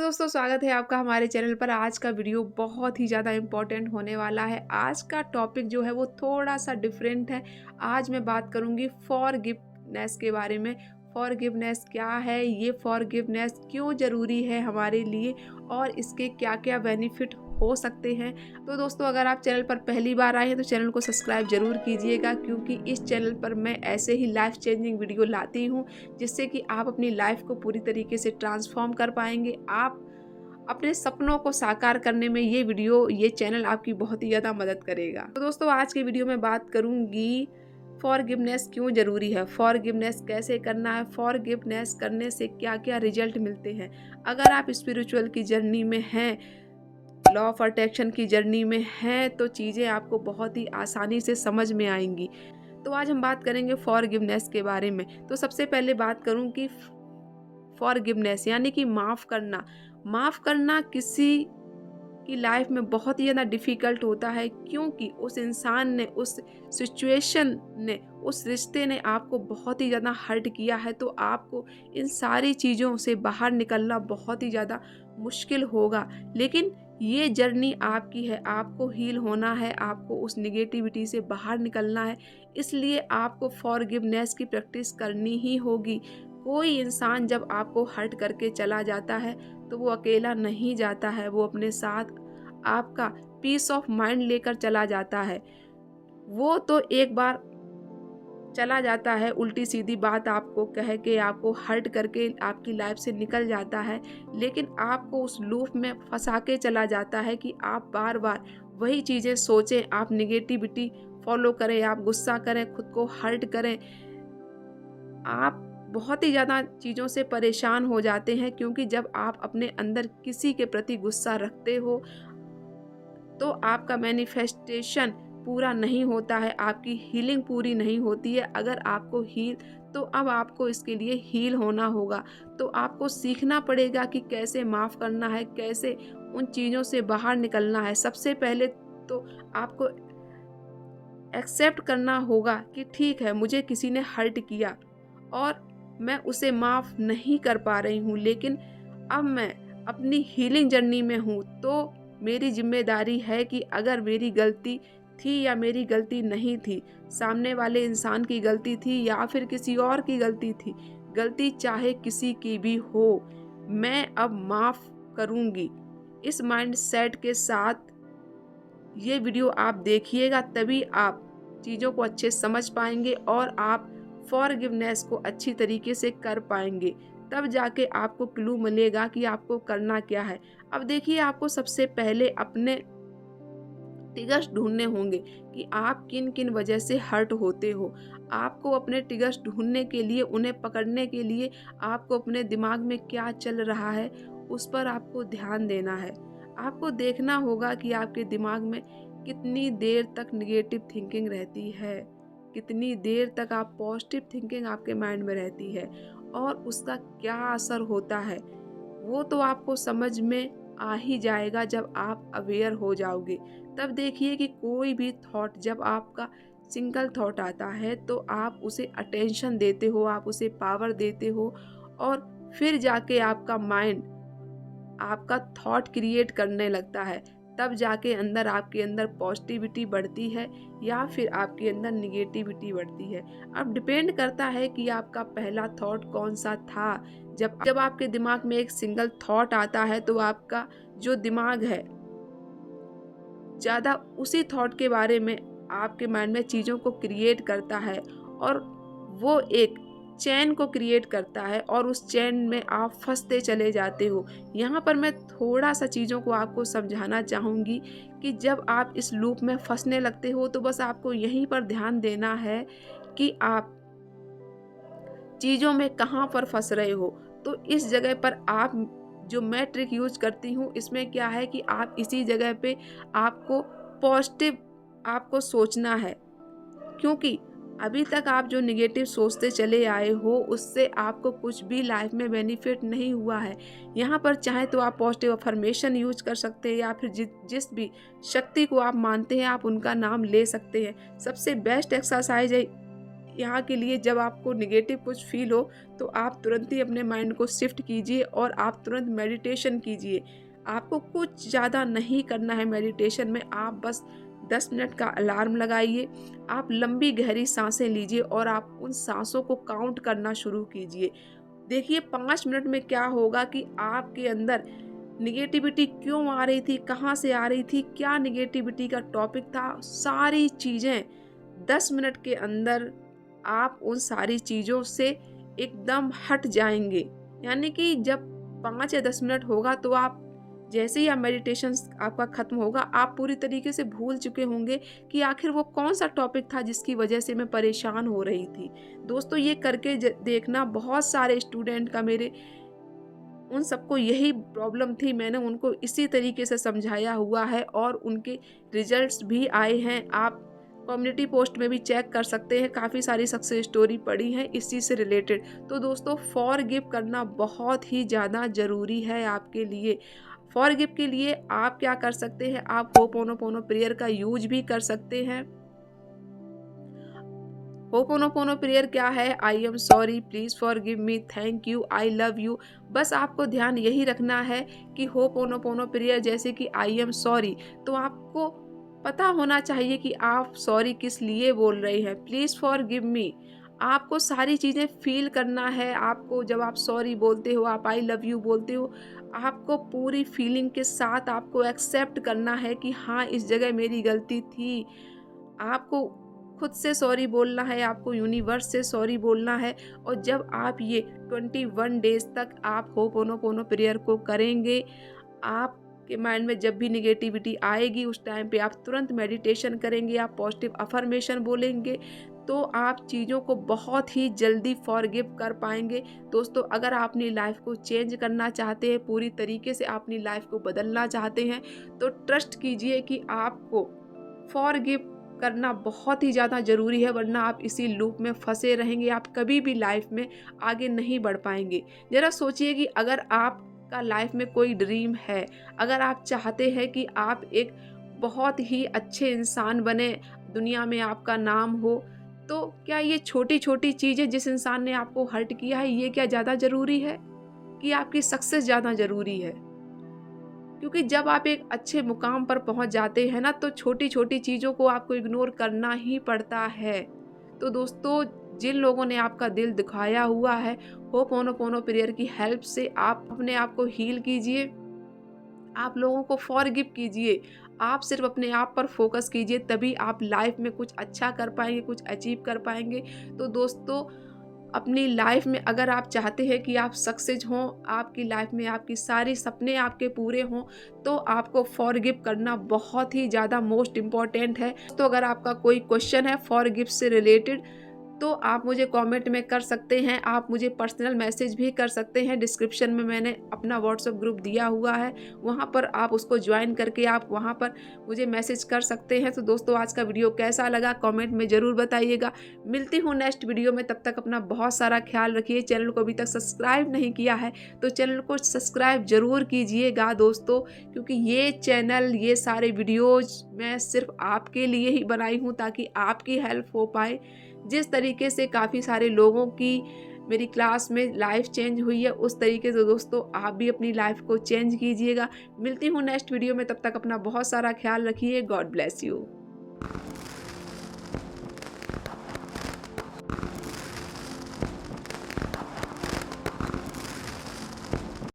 दोस्तों, स्वागत है आपका हमारे चैनल पर। आज का वीडियो बहुत ही ज़्यादा इम्पोर्टेंट होने वाला है। आज का टॉपिक जो है वो थोड़ा सा डिफरेंट है। आज मैं बात करूँगी फॉरगिवनेस के बारे में। फॉरगिवनेस क्या है, ये फॉरगिवनेस क्यों ज़रूरी है हमारे लिए और इसके क्या क्या बेनिफिट हो सकते हैं। तो दोस्तों, अगर आप चैनल पर पहली बार आए हैं तो चैनल को सब्सक्राइब ज़रूर कीजिएगा, क्योंकि इस चैनल पर मैं ऐसे ही लाइफ चेंजिंग वीडियो लाती हूँ जिससे कि आप अपनी लाइफ को पूरी तरीके से ट्रांसफॉर्म कर पाएंगे। आप अपने सपनों को साकार करने में ये चैनल आपकी बहुत ही ज़्यादा मदद करेगा। तो दोस्तों, आज की वीडियो में बात करूँगी फॉरगिवनेस क्यों ज़रूरी है, फॉरगिवनेस कैसे करना है, फॉरगिवनेस करने से क्या क्या रिजल्ट मिलते हैं। अगर आप स्पिरिचुअल की जर्नी में हैं, लॉ ऑफ अट्रैक्शन की जर्नी में हैं, तो चीज़ें आपको बहुत ही आसानी से समझ में आएंगी। तो आज हम बात करेंगे फॉरगिवनेस के बारे में। तो सबसे पहले बात करूं कि फॉरगिवनेस यानी कि माफ़ करना। माफ़ करना किसी की लाइफ में बहुत ही ज़्यादा डिफ़िकल्ट होता है, क्योंकि उस इंसान ने, उस सिचुएशन ने, उस रिश्ते ने आपको बहुत ही ज़्यादा हर्ट किया है। तो आपको इन सारी चीज़ों से बाहर निकलना बहुत ही ज़्यादा मुश्किल होगा। लेकिन ये जर्नी आपकी है, आपको हील होना है, आपको उस निगेटिविटी से बाहर निकलना है। इसलिए आपको फॉरगिवनेस की प्रैक्टिस करनी ही होगी। कोई इंसान जब आपको हर्ट करके चला जाता है तो वो अकेला नहीं जाता है, वो अपने साथ आपका पीस ऑफ माइंड लेकर चला जाता है। वो तो एक बार चला जाता है, उल्टी सीधी बात आपको कह के, आपको हर्ट करके आपकी लाइफ से निकल जाता है, लेकिन आपको उस लूप में फंसा के चला जाता है कि आप बार बार वही चीज़ें सोचें, आप निगेटिविटी फॉलो करें, आप गुस्सा करें, खुद को हर्ट करें। आप बहुत ही ज़्यादा चीज़ों से परेशान हो जाते हैं, क्योंकि जब आप अपने अंदर किसी के प्रति गुस्सा रखते हो तो आपका मैनिफेस्टेशन पूरा नहीं होता है, आपकी हीलिंग पूरी नहीं होती है। अगर आपको हील, तो अब आपको इसके लिए हील होना होगा। तो आपको सीखना पड़ेगा कि कैसे माफ़ करना है, कैसे उन चीज़ों से बाहर निकलना है। सबसे पहले तो आपको एक्सेप्ट करना होगा कि ठीक है, मुझे किसी ने हर्ट किया और मैं उसे माफ़ नहीं कर पा रही हूँ, लेकिन अब मैं अपनी हीलिंग जर्नी में हूँ। तो मेरी ज़िम्मेदारी है कि अगर मेरी गलती थी या मेरी गलती नहीं थी, सामने वाले इंसान की गलती थी या फिर किसी और की गलती थी, गलती चाहे किसी की भी हो, मैं अब माफ़ करूँगी। इस माइंडसेट के साथ ये वीडियो आप देखिएगा, तभी आप चीज़ों को अच्छे समझ पाएंगे और आप फॉरगिवनेस को अच्छी तरीके से कर पाएंगे। तब जाके आपको क्लू मिलेगा कि आपको करना क्या है। अब देखिए, आपको सबसे पहले अपने ट्रिगर्स ढूंढने होंगे कि आप किन किन वजह से हर्ट होते हो। आपको अपने ट्रिगर्स ढूंढने के लिए, उन्हें पकड़ने के लिए आपको अपने दिमाग में क्या चल रहा है उस पर आपको ध्यान देना है। आपको देखना होगा कि आपके दिमाग में कितनी देर तक निगेटिव थिंकिंग रहती है, कितनी देर तक आप पॉजिटिव थिंकिंग आपके माइंड में रहती है और उसका क्या असर होता है। वो तो आपको समझ में आ ही जाएगा जब आप अवेयर हो जाओगे। तब देखिए कि कोई भी थॉट, जब आपका सिंगल थॉट आता है तो आप उसे अटेंशन देते हो, आप उसे पावर देते हो और फिर जाके आपका माइंड आपका थॉट क्रिएट करने लगता है। तब जाके आपके अंदर पॉजिटिविटी बढ़ती है या फिर आपके अंदर निगेटिविटी बढ़ती है। अब डिपेंड करता है कि आपका पहला थॉट कौन सा था। जब आपके दिमाग में एक सिंगल थॉट आता है तो आपका जो दिमाग है ज़्यादा उसी थॉट के बारे में आपके माइंड में चीज़ों को क्रिएट करता है और वो एक चैन को क्रिएट करता है और उस चैन में आप फंसते चले जाते हो। यहाँ पर मैं थोड़ा सा चीज़ों को आपको समझाना चाहूँगी कि जब आप इस लूप में फंसने लगते हो तो बस आपको यहीं पर ध्यान देना है कि आप चीज़ों में कहाँ पर फंस रहे हो। तो इस जगह पर आप, जो मैं ट्रिक यूज करती हूँ, इसमें क्या है कि आप इसी जगह पे आपको पॉजिटिव आपको सोचना है, क्योंकि अभी तक आप जो निगेटिव सोचते चले आए हो उससे आपको कुछ भी लाइफ में बेनिफिट नहीं हुआ है। यहाँ पर चाहे तो आप पॉजिटिव अफर्मेशन यूज कर सकते हैं या फिर जिस भी शक्ति को आप मानते हैं आप उनका नाम ले सकते हैं। सबसे बेस्ट एक्सरसाइज है यहाँ के लिए जब आपको नेगेटिव कुछ फील हो तो आप तुरंत ही अपने माइंड को शिफ्ट कीजिए और आप तुरंत मेडिटेशन कीजिए। आपको कुछ ज़्यादा नहीं करना है मेडिटेशन में, आप बस 10 मिनट का अलार्म लगाइए, आप लंबी गहरी सांसें लीजिए और आप उन सांसों को काउंट करना शुरू कीजिए। देखिए 5 मिनट में क्या होगा कि आपके अंदर निगेटिविटी क्यों आ रही थी, कहाँ से आ रही थी, क्या निगेटिविटी का टॉपिक था, सारी चीज़ें 10 मिनट के अंदर आप उन सारी चीज़ों से एकदम हट जाएंगे। यानी कि जब 5 या 10 मिनट होगा तो आप जैसे ही आप मेडिटेशन आपका ख़त्म होगा, आप पूरी तरीके से भूल चुके होंगे कि आखिर वो कौन सा टॉपिक था जिसकी वजह से मैं परेशान हो रही थी। दोस्तों ये करके देखना, बहुत सारे स्टूडेंट का मेरे उन सबको यही प्रॉब्लम थी, मैंने उनको इसी तरीके से समझाया हुआ है और उनके रिजल्ट्स भी आए हैं। आप कम्युनिटी पोस्ट में भी चेक कर सकते हैं, काफ़ी सारी सक्सेस स्टोरी पड़ी हैं इस चीज़ से रिलेटेड। तो दोस्तों फॉरगिव करना बहुत ही ज़्यादा ज़रूरी है आपके लिए। फॉरगिव के लिए आप क्या कर सकते हैं, आप होपोनोपोनो प्रेयर का यूज भी कर सकते हैं। होपोनोपोनो प्रेयर क्या है? I am sorry, please forgive me, thank you, I love you. बस आपको ध्यान यही रखना है कि होपोनोपोनो प्रेयर जैसे कि आई एम सॉरी, तो आपको पता होना चाहिए कि आप सॉरी किस लिए बोल रहे हैं। प्लीज़ फॉरगिव मी, आपको सारी चीज़ें फ़ील करना है। आपको जब आप सॉरी बोलते हो, आप आई लव यू बोलते हो, आपको पूरी फीलिंग के साथ आपको एक्सेप्ट करना है कि हाँ, इस जगह मेरी गलती थी। आपको खुद से सॉरी बोलना है, आपको यूनिवर्स से सॉरी बोलना है। और जब आप ये 21 डेज़ तक आप होपोनोपोनो प्रेयर को करेंगे, आपके माइंड में जब भी नेगेटिविटी आएगी उस टाइम पे आप तुरंत मेडिटेशन करेंगे, आप पॉजिटिव अफर्मेशन बोलेंगे, तो आप चीज़ों को बहुत ही जल्दी फॉरगिव कर पाएंगे। दोस्तों अगर आप अपनी लाइफ को चेंज करना चाहते हैं, पूरी तरीके से आप अपनी लाइफ को बदलना चाहते हैं, तो ट्रस्ट कीजिए कि आपको फॉरगिव करना बहुत ही ज़्यादा ज़रूरी है, वरना आप इसी लूप में फंसे रहेंगे, आप कभी भी लाइफ में आगे नहीं बढ़ पाएंगे। ज़रा सोचिए कि अगर आपका लाइफ में कोई ड्रीम है, अगर आप चाहते हैं कि आप एक बहुत ही अच्छे इंसान बने, दुनिया में आपका नाम हो, तो क्या ये छोटी छोटी चीज़ें जिस इंसान ने आपको हर्ट किया है, ये क्या ज़्यादा ज़रूरी है कि आपकी सक्सेस ज़्यादा ज़रूरी है? क्योंकि जब आप एक अच्छे मुकाम पर पहुंच जाते हैं ना, तो छोटी छोटी चीज़ों को आपको इग्नोर करना ही पड़ता है। तो दोस्तों जिन लोगों ने आपका दिल दुखाया हुआ है, होपोनोपोनो प्रेयर की हेल्प से आप अपने आप को हील कीजिए, आप लोगों को फॉरगिव कीजिए, आप सिर्फ अपने आप पर फोकस कीजिए, तभी आप लाइफ में कुछ अच्छा कर पाएंगे, कुछ अचीव कर पाएंगे। तो दोस्तों अपनी लाइफ में अगर आप चाहते हैं कि आप सक्सेस हों, आपकी लाइफ में आपकी सारी सपने आपके पूरे हों, तो आपको फॉरगिव करना बहुत ही ज़्यादा मोस्ट इम्पॉर्टेंट है। तो अगर आपका कोई क्वेश्चन है फॉरगिव से रिलेटेड, तो आप मुझे कमेंट में कर सकते हैं, आप मुझे पर्सनल मैसेज भी कर सकते हैं। डिस्क्रिप्शन में मैंने अपना व्हाट्सएप ग्रुप दिया हुआ है, वहाँ पर आप उसको ज्वाइन करके आप वहाँ पर मुझे मैसेज कर सकते हैं। तो दोस्तों आज का वीडियो कैसा लगा कमेंट में ज़रूर बताइएगा। मिलती हूँ नेक्स्ट वीडियो में, तब तक अपना बहुत सारा ख्याल रखिए। चैनल को अभी तक सब्सक्राइब नहीं किया है तो चैनल को सब्सक्राइब ज़रूर कीजिएगा दोस्तों, क्योंकि ये चैनल, ये सारे वीडियोज़ मैं सिर्फ आपके लिए ही बनाई हूँ ताकि आपकी हेल्प हो पाए। जिस तरीके से काफ़ी सारे लोगों की मेरी क्लास में लाइफ चेंज हुई है, उस तरीके से दोस्तों आप भी अपनी लाइफ को चेंज कीजिएगा। मिलती हूँ नेक्स्ट वीडियो में, तब तक अपना बहुत सारा ख्याल रखिए। God bless you.